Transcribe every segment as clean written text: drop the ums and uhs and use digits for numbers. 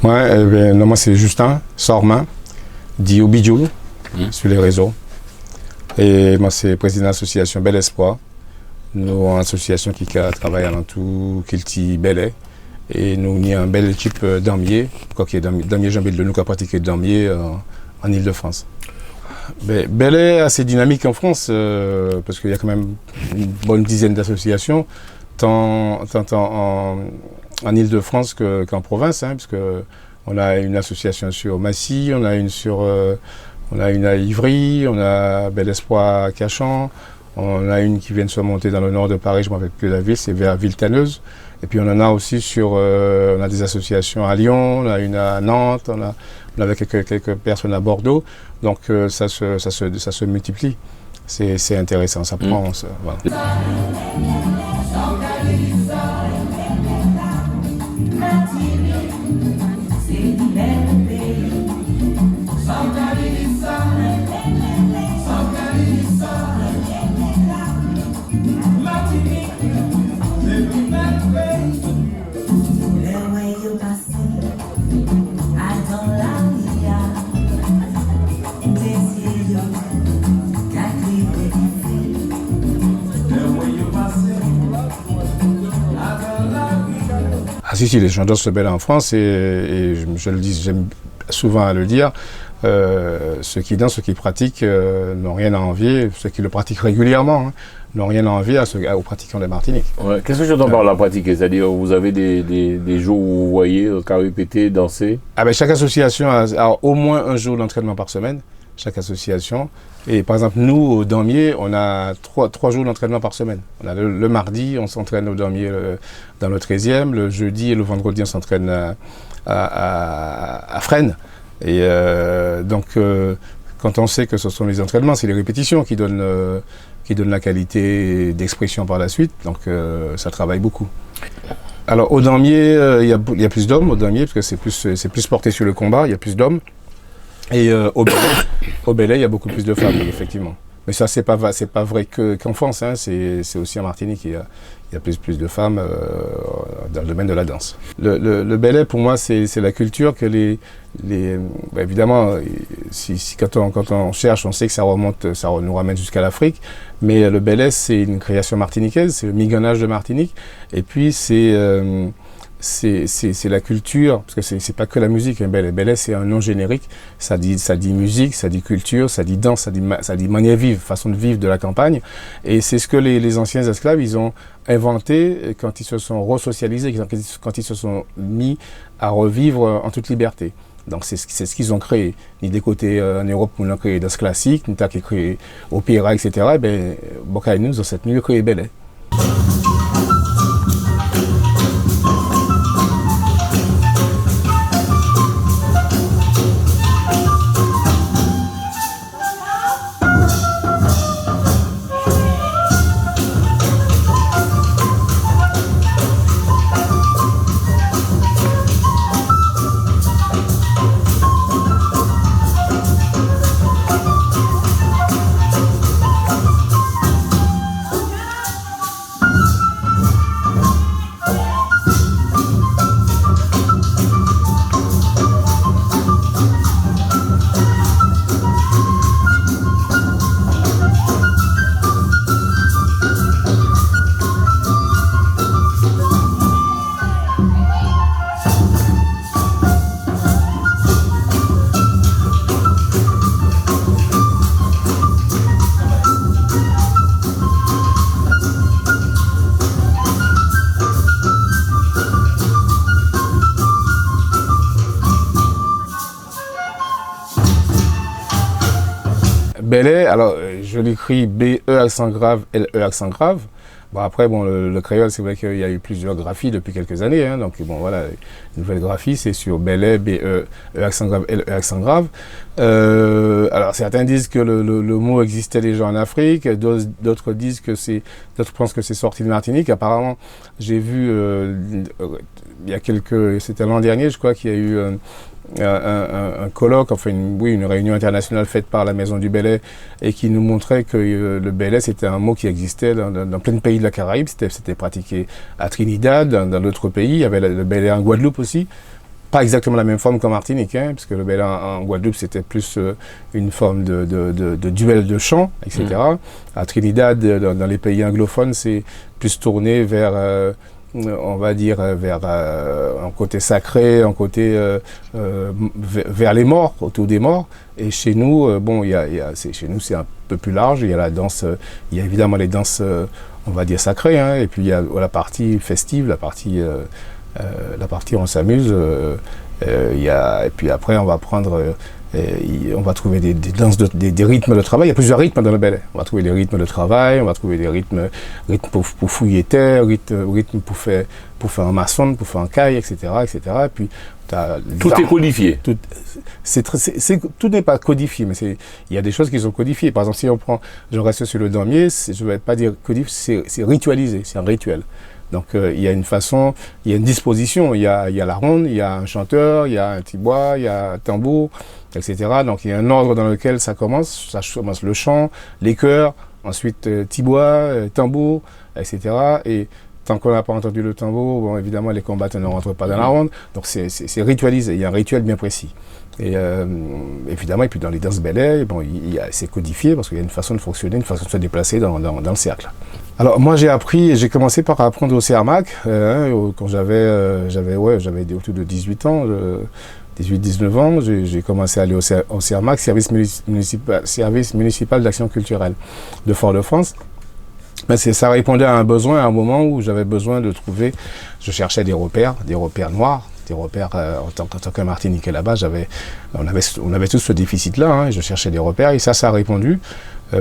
Moi c'est Justin Sormain, dit Obidjoul, sur les réseaux. Et moi c'est président de l'association Bel Espoir. Nous avons une association qui travaille avant tout, qui est Belay. Et nous avons une belle équipe d'Amier, qui est d'Amier Jean-Bille de nous qui a pratiqué d'Amier en Ile-de-France. Belay est assez dynamique en France, parce qu'il y a quand même une bonne dizaine d'associations, tant en Ile-de-France qu'en province, parce que on a une association sur Massy, on a une à Ivry, on a Bel Espoir à Cachan, on a une qui vient de se monter dans le nord de Paris, je ne me rappelle plus de la ville, c'est vers Villetaneuse. Et puis on en a aussi on a des associations à Lyon, on a une à Nantes, on avait quelques personnes à Bordeaux. Donc ça se multiplie. C'est intéressant, ça prend. Voilà. Ah si, les chanteurs se bêlent en France et je le dis, j'aime souvent à le dire, ceux qui dansent, ceux qui pratiquent n'ont rien à envier, ceux qui le pratiquent régulièrement, n'ont rien à envier aux pratiquants de Martinique. Ouais. Qu'est-ce que j'entends par la pratiquer? C'est-à-dire, vous avez des jours où vous voyez, qu'à répéter, danser? Chaque association a au moins un jour d'entraînement par semaine, chaque association. Et par exemple, nous, au Damier, on a trois jours d'entraînement par semaine. On a le mardi, on s'entraîne au Damier dans le 13e. Le jeudi et le vendredi, on s'entraîne à Fresnes. Et donc, quand on sait que ce sont les entraînements, c'est les répétitions qui donnent la qualité d'expression par la suite. Donc, ça travaille beaucoup. Alors, au Damier, il y a plus d'hommes au Damier, parce que c'est plus porté sur le combat, il y a plus d'hommes. Et au Belay, il y a beaucoup plus de femmes, effectivement. Mais ça, c'est pas vrai qu'en France, c'est aussi en Martinique, il y a plus de femmes dans le domaine de la danse. Le Belay, pour moi, c'est la culture que évidemment, quand on cherche, on sait que ça nous ramène jusqu'à l'Afrique, mais le Belay, c'est une création martiniquaise, c'est le migonnage de Martinique, et puis c'est la culture, parce que c'est pas que la musique, Belay c'est un nom générique, ça dit musique, ça dit culture, ça dit danse, ça dit manière vive, façon de vivre de la campagne, et c'est ce que les anciens esclaves, ils ont inventé quand ils se sont resocialisés, quand ils se sont mis à revivre en toute liberté. Donc c'est ce qu'ils ont créé, ni des côtés en Europe où on a créé danse classique, ni qui créé opéra, etc. Nous, dans cette milieu créé Belay. Belay, alors je l'écris B-E accent grave, L-E accent grave. Bon après, le créole, c'est vrai qu'il y a eu plusieurs graphies depuis quelques années, donc bon voilà, une nouvelle graphie, c'est sur Belay, B-E, E accent grave, L-E accent grave. Alors certains disent que le mot existait déjà en Afrique, d'autres pensent que c'est sorti de Martinique. Apparemment, j'ai vu, c'était l'an dernier, je crois qu'il y a eu un colloque, enfin une réunion internationale faite par la Maison du Belay et qui nous montrait que le Belay c'était un mot qui existait dans plein de pays de la Caraïbe, c'était pratiqué à Trinidad, dans d'autres pays, il y avait le Belay en Guadeloupe aussi. pas exactement la même forme qu'en Martinique, hein, parce que le Belay en Guadeloupe, c'était plus une forme de duel de chant, etc. À Trinidad, dans les pays anglophones, c'est plus tourné vers, on va dire, vers un côté sacré, un côté vers les morts, autour des morts. Et chez nous, chez nous, c'est un peu plus large. Il y a la danse, il y a évidemment les danses, on va dire sacrées, hein, et puis il y a la partie festive, la partie on s'amuse. Et puis après, on va prendre, on va trouver des danses, des rythmes de travail. Il y a plusieurs rythmes dans le Belay. On va trouver des rythmes de travail, on va trouver des rythmes pour fouiller terre, rythmes pour faire un maçon, pour faire un caille, etc., etc. Et puis tout est codifié. Tout n'est pas codifié, mais il y a des choses qui sont codifiées. Par exemple, si je reste sur le damier, je ne vais pas dire codifié, c'est ritualisé, c'est un rituel. Donc il y a une façon, il y a une disposition, il y a la ronde, il y a un chanteur, il y a un tibois, il y a un tambour, etc. Donc il y a un ordre dans lequel ça commence le chant, les chœurs, ensuite tibois, tambour, etc. Et tant qu'on n'a pas entendu le tambour, bon, évidemment les combattants ne rentrent pas dans la ronde, donc c'est ritualisé, il y a un rituel bien précis. Et évidemment, et puis dans les danses Belay, bon, c'est codifié parce qu'il y a une façon de fonctionner, une façon de se déplacer dans le cercle. Alors moi j'ai commencé par apprendre au CERMAC quand j'avais autour de 18 ans, 18-19 ans, j'ai commencé à aller au CERMAC, service municipal d'action culturelle de Fort-de-France. Mais ça répondait à un besoin, à un moment où j'avais besoin de trouver, je cherchais des repères noirs, des repères en tant que Martiniquais là-bas, on avait tous ce déficit-là, hein, et je cherchais des repères et ça a répondu.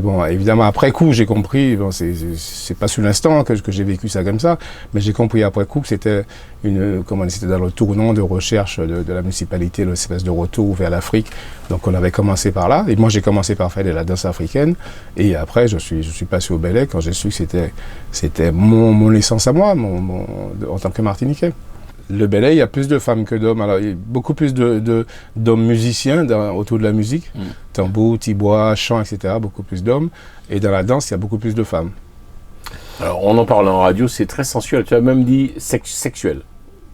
Bon, évidemment, après coup, j'ai compris, bon, c'est pas sur l'instant que j'ai vécu ça comme ça, mais j'ai compris après coup que c'était c'était dans le tournant de recherche de la municipalité, l'espèce de retour vers l'Afrique. Donc, on avait commencé par là, et moi, j'ai commencé par faire de la danse africaine, et après, je suis passé au Belay quand j'ai su que c'était mon essence à moi, en tant que Martiniquais. Le Belay, il y a plus de femmes que d'hommes. Alors, il y a beaucoup plus d'hommes musiciens autour de la musique. Tambour, tibois, chant, etc. Beaucoup plus d'hommes. Et dans la danse, il y a beaucoup plus de femmes. Alors, on en parle en radio, c'est très sensuel. Tu as même dit sexuel.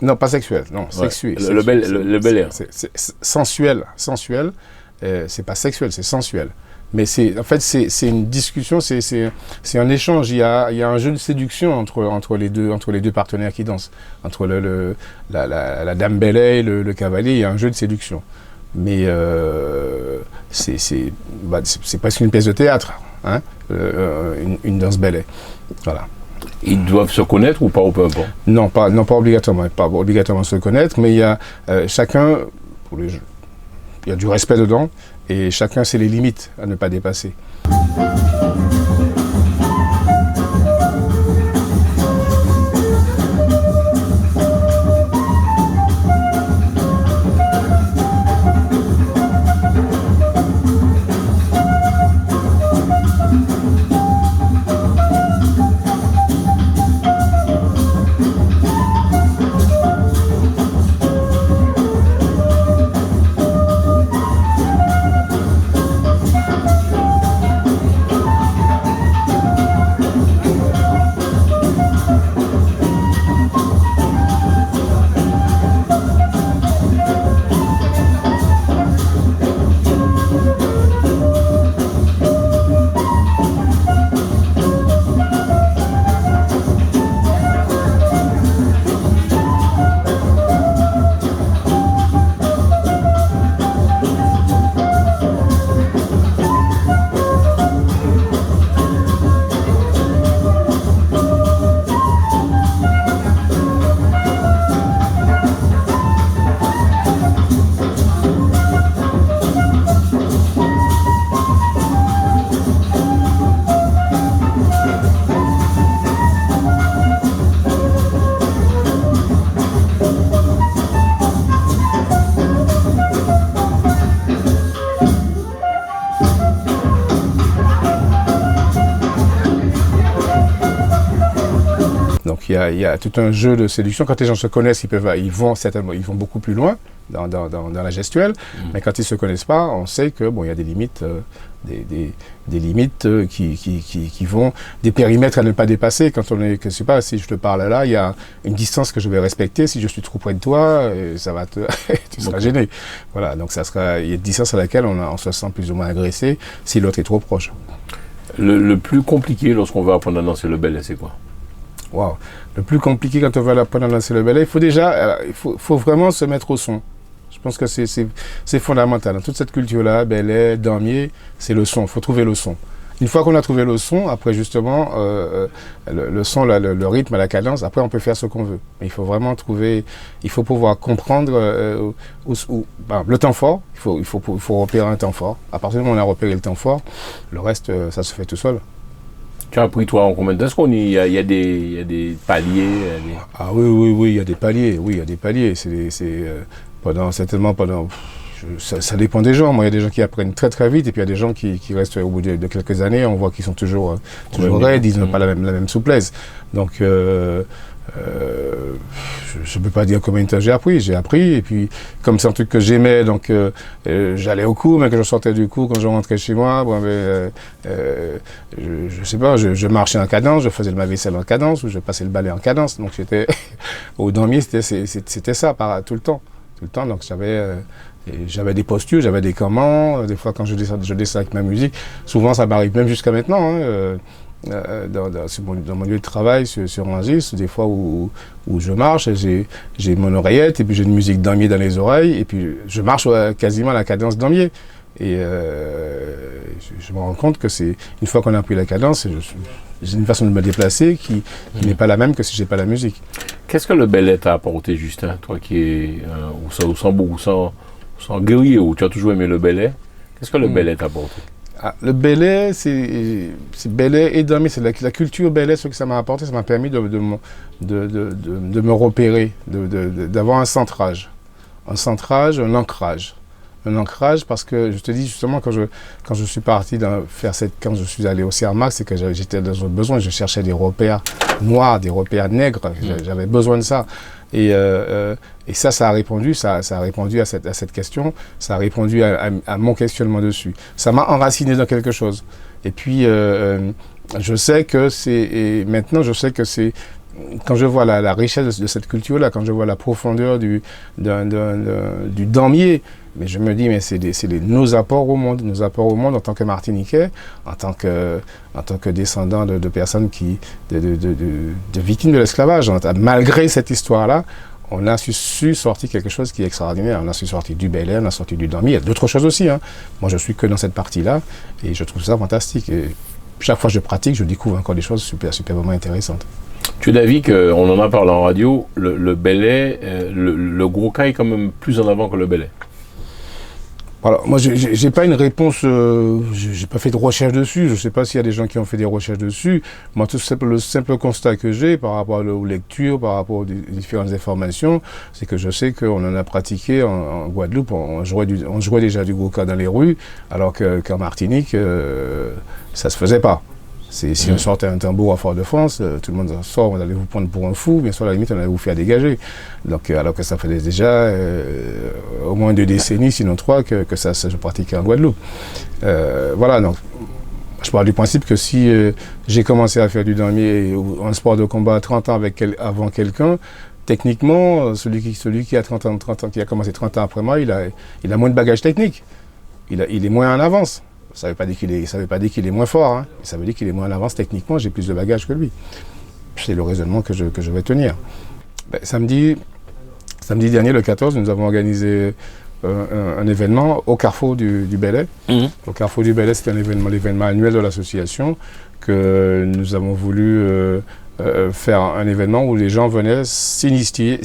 Non, pas sexuel. Non, ouais. sexuel. Le Belay. C'est sensuel. Sensuel. C'est pas sexuel, c'est sensuel. Mais c'est une discussion, c'est un échange. Il y a un jeu de séduction entre les deux partenaires qui dansent, entre la dame Belay et le cavalier. Il y a un jeu de séduction. Mais c'est presque une pièce de théâtre, hein, une danse Belay. Voilà. Ils doivent se connaître ou pas au peu importe? Non, pas obligatoirement, pas obligatoirement se connaître, mais il y a chacun il y a du respect dedans. Et chacun sait les limites à ne pas dépasser. Il y a tout un jeu de séduction. Quand les gens se connaissent, ils vont beaucoup plus loin. dans la gestuelle. Mais quand ils ne se connaissent pas, on sait que bon, il y a des limites, des limites qui vont, des périmètres à ne pas dépasser. Quand on est, je sais pas, si je te parle là, il y a une distance que je vais respecter. Si je suis trop près de toi, ça va tu seras gêné. Voilà, donc il y a une distance à laquelle on se sent plus ou moins agressé si l'autre est trop proche. Le plus compliqué lorsqu'on veut apprendre à danser le belly, c'est quoi? Wow. Le plus compliqué quand on veut apprendre à danser le belly, il faut vraiment se mettre au son. Je pense que c'est fondamental. Dans toute cette culture-là, belly, damier, c'est le son. Il faut trouver le son. Une fois qu'on a trouvé le son, après justement, le son, le rythme, la cadence, après on peut faire ce qu'on veut. Mais il faut vraiment il faut pouvoir comprendre le temps fort. Il faut repérer un temps fort. À partir du moment où on a repéré le temps fort, le reste, ça se fait tout seul. Tu as appris toi en combien de temps? Est-ce qu'il y a des paliers? Ah oui, il y a des paliers. Oui, il y a des paliers. Ça dépend des gens. Moi, il y a des gens qui apprennent très très vite et puis il y a des gens qui restent au bout de quelques années. On voit qu'ils sont toujours raides, ils n'ont pas la même souplesse. Donc, je ne peux pas dire combien de temps j'ai appris. J'ai appris et puis comme c'est un truc que j'aimais, donc j'allais au cours, mais quand je sortais du cours, quand je rentrais chez moi, je sais pas, je marchais en cadence, je faisais ma vaisselle en cadence ou je passais le balai en cadence. Donc j'étais au damier, c'était ça tout le temps. Donc j'avais des postures, j'avais des commandes. Des fois, quand je descends avec ma musique, souvent ça m'arrive même jusqu'à maintenant. Dans mon lieu de travail sur Rungis, des fois où je marche, j'ai mon oreillette et puis j'ai une musique damier dans les oreilles et puis je marche quasiment à la cadence damier. Et je me rends compte que une fois qu'on a pris la cadence, j'ai une façon de me déplacer qui n'est pas la même que si j'ai pas la musique. Qu'est-ce que le belly t'a apporté, Justin? Toi qui es sans guerrier, où tu as toujours aimé le belly, qu'est-ce que le belly t'a apporté? Le belly, c'est belly et damier, c'est la culture belly, ce que ça m'a apporté, ça m'a permis de me repérer, d'avoir un centrage, un ancrage. Un ancrage parce que je te dis justement quand je suis parti quand je suis allé au CERMAC, c'est que j'étais dans un besoin, je cherchais des repères noirs, des repères nègres, j'avais besoin de ça. Et ça a répondu, ça a répondu à cette question, ça a répondu à mon questionnement dessus. Ça m'a enraciné dans quelque chose. Et puis je sais que maintenant je sais que c'est quand je vois la richesse de cette culture-là, quand je vois la profondeur du damier, mais je me dis, mais c'est nos apports au monde en tant que Martiniquais, en tant que descendants de personnes de victimes de l'esclavage. Malgré cette histoire-là, on a su sortir quelque chose qui est extraordinaire. On a su sortir du belly, on a sorti du damier. Il y a d'autres choses aussi. Moi, je suis que dans cette partie-là et je trouve ça fantastique. Et chaque fois que je pratique, je découvre encore des choses superbement intéressantes. Tu es d'avis qu'on en a parlé en radio, le belly, le gros cas est quand même plus en avant que le belly? Alors, moi, j'ai pas une réponse, j'ai pas fait de recherche dessus, je sais pas s'il y a des gens qui ont fait des recherches dessus. Moi, le simple constat que j'ai par rapport aux lectures, par rapport aux différentes informations, c'est que je sais qu'on en a pratiqué en Guadeloupe, on jouait déjà du gros cas dans les rues, alors qu'en Martinique, ça se faisait pas. Si on sortait un tambour à Fort-de-France, tout le monde sort, on allait vous prendre pour un fou, bien sûr, à la limite, on allait vous faire dégager. Donc, alors que ça faisait déjà au moins 2 décennies, sinon 3, que ça se pratiquait en Guadeloupe. Voilà, donc, je pars du principe que si j'ai commencé à faire du damier ou un sport de combat à 30 ans avant quelqu'un, techniquement, celui qui a 30 ans, qui a commencé 30 ans après moi, il a moins de bagages techniques. Il est moins en avance. Ça ne veut pas dire qu'il est moins fort, ça veut dire qu'il est moins en avance techniquement, j'ai plus de bagages que lui. C'est le raisonnement que je vais tenir. Samedi dernier, le 14, nous avons organisé un événement au Carrefour du Belay. Au Carrefour du Belay, c'était l'événement annuel de l'association que nous avons voulu faire un événement où les gens venaient s'initier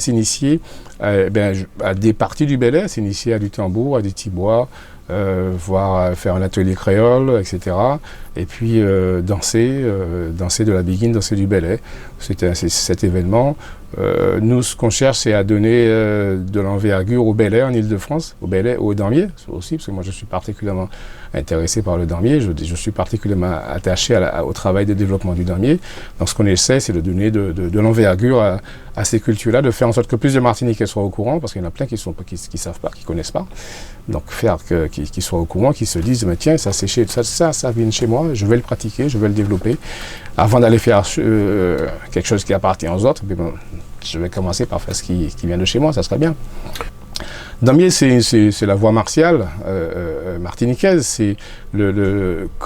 à des parties du Belay, s'initier à du tambour, à des tibois, faire un atelier créole, etc. Et puis danser de la biguine, danser du belly. Cet événement Nous, ce qu'on cherche, c'est à donner de l'envergure au Bel Air en Ile-de-France, au Bel Air, au Dormier aussi, parce que moi je suis particulièrement intéressé par le Dormier, je suis particulièrement attaché au travail de développement du Dormier. Donc ce qu'on essaie, c'est de donner de l'envergure à ces cultures-là, de faire en sorte que plus de Martiniquais soient au courant, parce qu'il y en a plein qui savent pas, qui connaissent pas. Donc faire qu'ils soient au courant, qu'ils se disent, mais tiens, ça vient de chez moi, je vais le pratiquer, je vais le développer. Avant d'aller faire quelque chose qui appartient aux autres, je vais commencer par faire ce qui vient de chez moi, ça serait bien. Dormier, c'est la voie martiale martiniquaise. C'est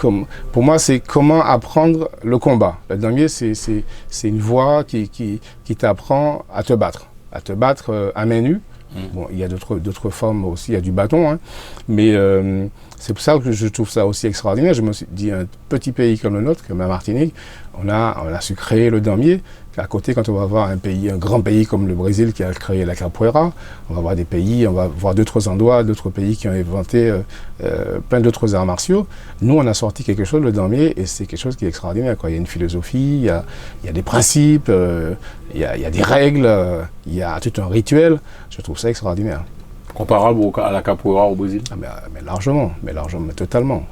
pour moi, c'est comment apprendre le combat. Le dormier, c'est une voie qui t'apprend à te battre à main nue. Bon, il y a d'autres formes aussi, il y a du bâton, hein, mais c'est pour ça que je trouve ça aussi extraordinaire. Je me suis dit, un petit pays comme le nôtre, comme la Martinique, on a su créer le dormier. À côté, quand on va voir un grand pays comme le Brésil qui a créé la capoeira, on va voir on va voir d'autres pays qui ont inventé plein d'autres arts martiaux. Nous, on a sorti quelque chose, le dormier, et c'est quelque chose qui est extraordinaire, quoi. Il y a une philosophie, il y a des principes, il y a des règles, il y a tout un rituel. Je trouve ça extraordinaire. Comparable à la capoeira au Brésil? Mais largement, totalement.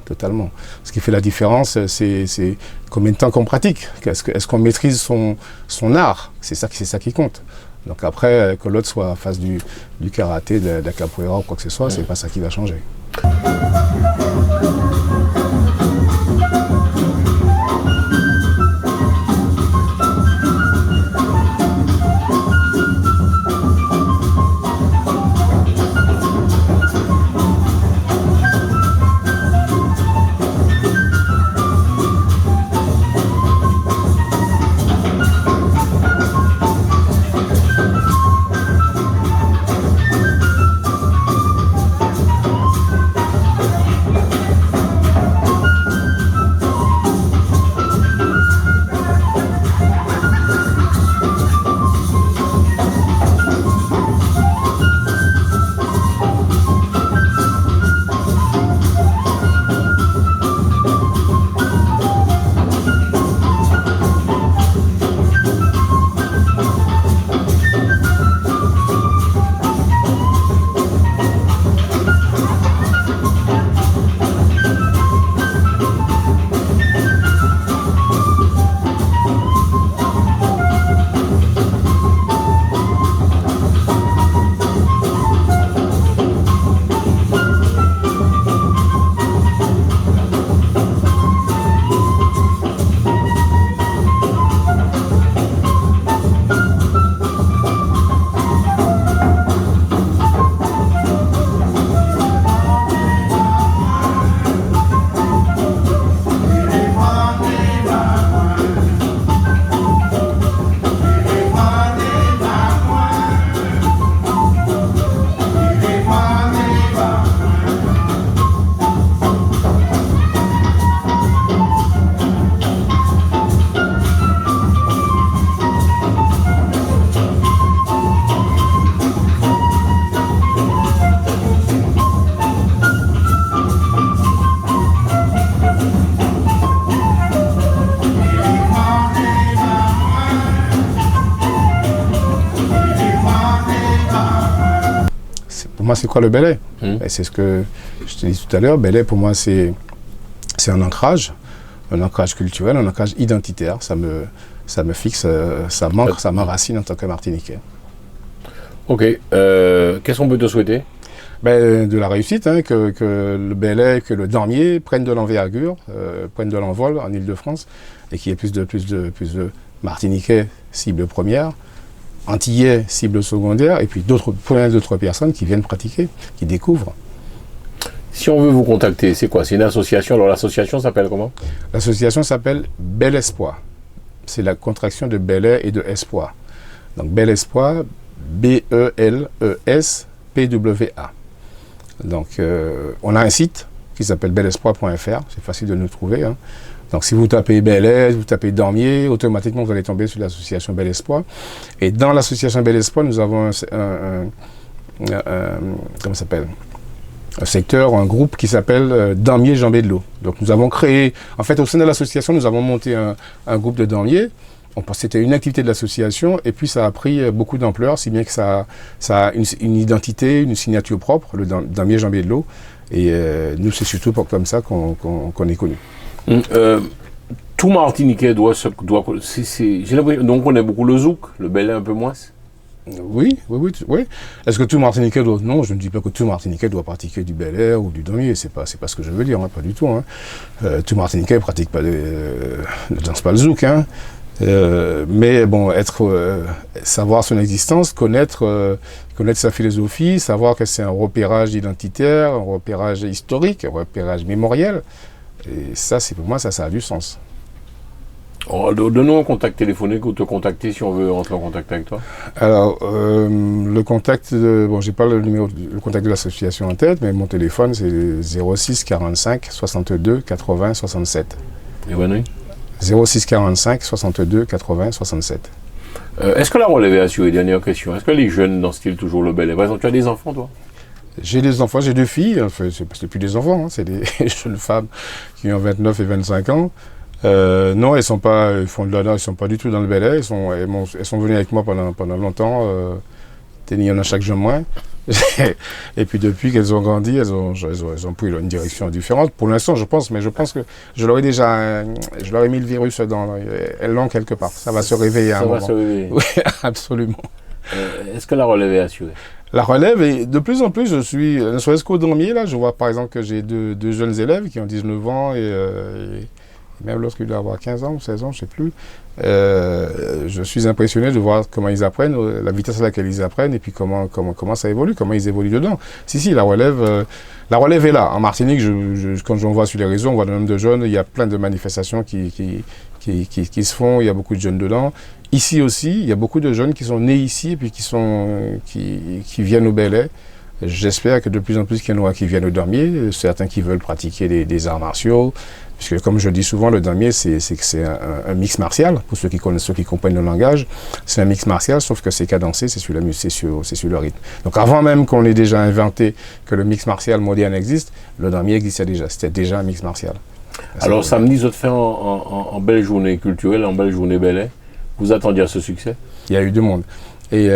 Ce qui fait la différence, c'est combien de temps qu'on pratique. Est-ce qu'on maîtrise son art? C'est ça qui compte. Donc après, que l'autre soit en face du karaté, de la capoeira ou quoi que ce soit, c'est pas ça qui va changer. Pour moi, c'est quoi le Bel Air? Et c'est ce que je te dis tout à l'heure. Bel Air, pour moi, c'est un ancrage culturel, un ancrage identitaire. Ça me fixe, ça m'enracine en tant que Martiniquais. Ok. Qu'est-ce qu'on peut te souhaiter? De la réussite, hein, que le Bel Air, que le Dormier prennent de l'envergure, prennent de l'envol en Ile-de-France, et qu'il y ait plus de Martiniquais cible première, Antillais cible secondaire, et puis plein d'autres personnes qui viennent pratiquer, qui découvrent. Si on veut vous contacter, c'est quoi? C'est une association. Alors l'association s'appelle comment? L'association s'appelle Bel Espoir. C'est la contraction de Bel Air et de Espoir. Donc Bel Espoir, B-E-L-E-S-P-W-A. Donc on a un site qui s'appelle belespoir.fr, c'est facile de nous trouver, hein. Donc si vous tapez Bel Air, vous tapez Dormier, automatiquement vous allez tomber sur l'association Bel Espoir. Et dans l'association Bel Espoir, nous avons comment ça s'appelle? Un secteur, un groupe qui s'appelle Dormier Jambé de l'eau. Donc nous avons créé, en fait au sein de l'association, nous avons monté un groupe de dormiers C'était une activité de l'association, et puis ça a pris beaucoup d'ampleur, si bien que ça a une identité, une signature propre, le damier Jean Biédelot. Et nous, c'est surtout comme ça qu'on est connu. Tout Martiniquais j'ai l'impression, donc on connaît beaucoup le zouk, le belay un peu moins. Oui. Est-ce que tout Martiniquais doit... Non, je ne dis pas que tout Martiniquais doit pratiquer du bel air ou du damier, c'est pas ce que je veux dire, hein, pas du tout. Hein. Tout Martiniquais pratique pas ne danse pas le zouk, hein. Mais bon, savoir son existence, connaître sa philosophie, savoir que c'est un repérage identitaire, un repérage historique, un repérage mémoriel, et ça, pour moi, ça a du sens. Donne-nous un contact téléphonique ou te contacter si on veut entrer en contact avec toi. Alors, le contact, j'ai pas le contact de l'association en tête, mais mon téléphone, c'est 06 45 62 80 67. Et bonne nuit. 06 45 62 80 67. Est-ce que la relève est assurée? Dernière question. Est-ce que les jeunes dansent-ils toujours le belay? Par exemple, tu as des enfants, toi? J'ai des enfants, j'ai 2 filles. Enfin, c'est plus des enfants, hein, c'est des jeunes femmes qui ont 29 et 25 ans. Non, elles sont pas, elles sont pas du tout dans le belay. Elles sont venues avec moi pendant longtemps. Il y en a chaque jour moins. Et puis depuis qu'elles ont grandi, elles ont pris une direction différente. Pour l'instant, je pense que je leur ai mis le virus elles l'ont quelque part. Ça va se réveiller à un moment. Ça va se réveiller. Oui, absolument. Est-ce que la relève est assurée? La relève, et de plus en plus, ne serait-ce qu'au damier, là, je vois par exemple que j'ai deux jeunes élèves qui ont 19 ans et même l'autre qui doit avoir 15 ans ou 16 ans, je ne sais plus. Je suis impressionné de voir comment ils apprennent, la vitesse à laquelle ils apprennent et puis comment ça évolue, comment ils évoluent dedans. Si, la relève est là. En Martinique, quand on voit sur les réseaux, on voit le nombre de jeunes, il y a plein de manifestations qui se font, il y a beaucoup de jeunes dedans. Ici aussi, il y a beaucoup de jeunes qui sont nés ici et puis qui viennent au belay. J'espère que de plus en plus qu'il y en aura qui viennent au damier, certains qui veulent pratiquer des arts martiaux, puisque comme je dis souvent, le damier c'est un mix martial, pour ceux qui comprennent le langage, c'est un mix martial, sauf que c'est cadencé, c'est sur le rythme. Donc avant même qu'on ait déjà inventé que le mix martial moderne existe, le damier existait déjà, c'était déjà un mix martial. Alors samedi, vous êtes fait en belle journée culturelle, en belle journée belay. Vous attendiez à ce succès? Il y a eu du monde. Et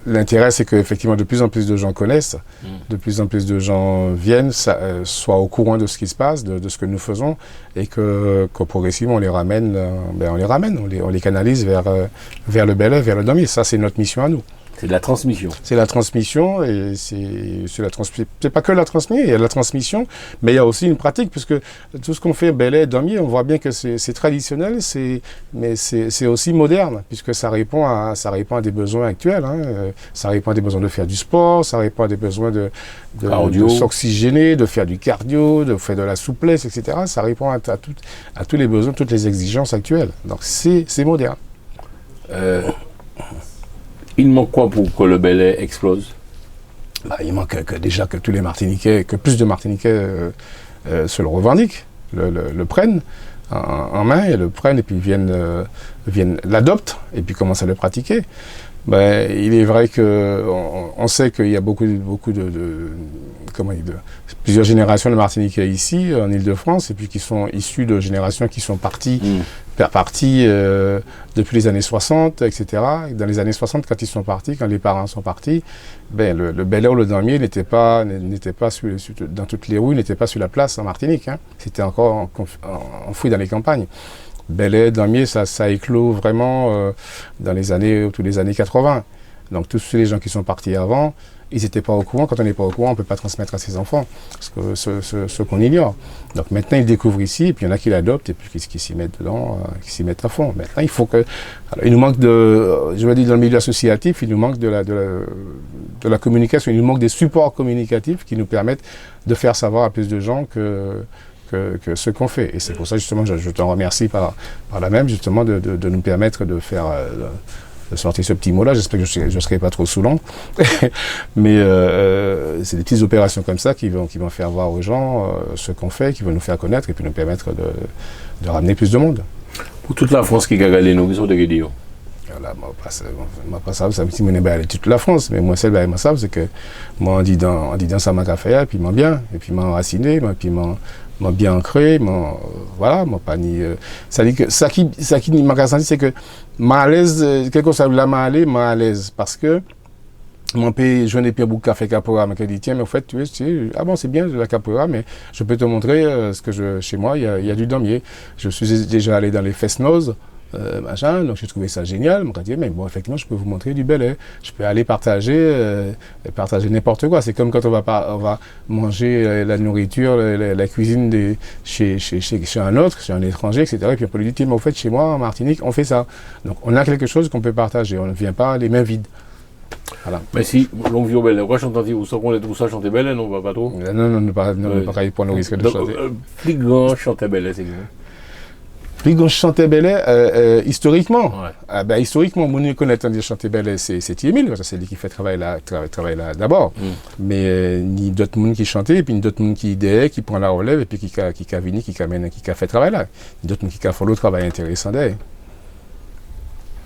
l'intérêt, c'est qu'effectivement, de plus en plus de gens connaissent, de plus en plus de gens viennent, soient au courant de ce qui se passe, de ce que nous faisons, et que progressivement, on les ramène, on les canalise vers le belay, vers le damier. Ça, c'est notre mission à nous. C'est de la transmission. C'est la transmission, et c'est pas que la transmission, il y a la transmission, mais il y a aussi une pratique, puisque tout ce qu'on fait belay, damier, on voit bien que c'est traditionnel, mais c'est aussi moderne, puisque ça répond à des besoins actuels. Hein. Ça répond à des besoins de faire du sport, ça répond à des besoins de s'oxygéner, de faire du cardio, de faire de la souplesse, etc. Ça répond à tous les besoins, toutes les exigences actuelles. Donc c'est moderne. Il manque quoi pour que le belay explose? Il manque déjà que tous les Martiniquais, que plus de Martiniquais se le revendiquent, le prennent en main, et le prennent et puis l'adoptent et puis commencent à le pratiquer. Il est vrai qu'on sait qu'il y a beaucoup plusieurs générations de Martiniquais ici, en Ile-de-France, et puis qui sont issus de générations qui sont parties depuis les années 60, etc. Dans les années 60, quand ils sont partis, quand les parents sont partis, le belay ou le damier n'était pas dans toutes les rues, n'était pas sur la place en Martinique. Hein. C'était encore enfoui dans les campagnes. Belay, damier, ça a éclos vraiment autour des années 80. Donc tous les gens qui sont partis avant, ils n'étaient pas au courant. Quand on n'est pas au courant, on ne peut pas transmettre à ses enfants ce qu'on ignore. Donc maintenant, ils découvrent ici, et puis il y en a qui l'adoptent, et puis qui s'y mettent dedans, qui s'y mettent à fond. Maintenant, il faut que... Alors, il nous manque dans le milieu associatif, il nous manque de la communication, il nous manque des supports communicatifs qui nous permettent de faire savoir à plus de gens que ce qu'on fait. Et c'est pour ça, justement, je t'en remercie par là même, justement, de nous permettre de faire... de sortir ce petit mot-là. J'espère que je ne serai pas trop saoulant. Mais c'est des petites opérations comme ça qui vont faire voir aux gens ce qu'on fait, qui vont nous faire connaître et puis nous permettre de ramener plus de monde. Pour toute la France qui a gagné nous, ils sont de Guédio. Voilà, moi, pas ça, c'est un petit monnaie aller toute la France, mais moi, celle c'est que moi, on dit dans ça m'a fait, et puis m'en bien, et puis m'en enraciné, et puis m'en m'ont bien ancré, voilà, m'ont pas ni. Ça dit que ça qui m'a senti, c'est que m'a à l'aise, quelque chose là m'a à l'aise parce que mon pays, je n'ai pas beaucoup de café capoeira, mais qu'elle dit tiens, mais en fait, tu sais, ah bon, c'est bien la capoeira, mais je peux te montrer ce que chez moi, il y a du damier. Je suis déjà allé dans les fest-noz, machin, donc j'ai trouvé ça génial. Mon dit mais bon, effectivement, je peux vous montrer du Belay. Je peux aller partager n'importe quoi. C'est comme quand on va manger la nourriture, la cuisine chez un autre, chez un étranger, etc. Et puis on peut lui dire mais en fait, chez moi, en Martinique, on fait ça. Donc on a quelque chose qu'on peut partager. On ne vient pas les mains vides. Voilà. Mais si l'on vit au Belay, pourquoi chanter où ça chanter Belay, non, pas trop? Non, pas prendre le risque de chanter. Plus grand chanter Belay, c'est quoi? Plus grand chanter Belay, historiquement. Ouais. Historiquement, on connaît un chanter Belay, c'est Thiémile, c'est lui qui fait travail là d'abord. Mais ni d'autres monde qui chantait, et puis ni d'autres monde qui idéait, qui prend la relève, et puis qui a fait travail là. Ni d'autres monde qui a fait le travail intéressant d'ailleurs.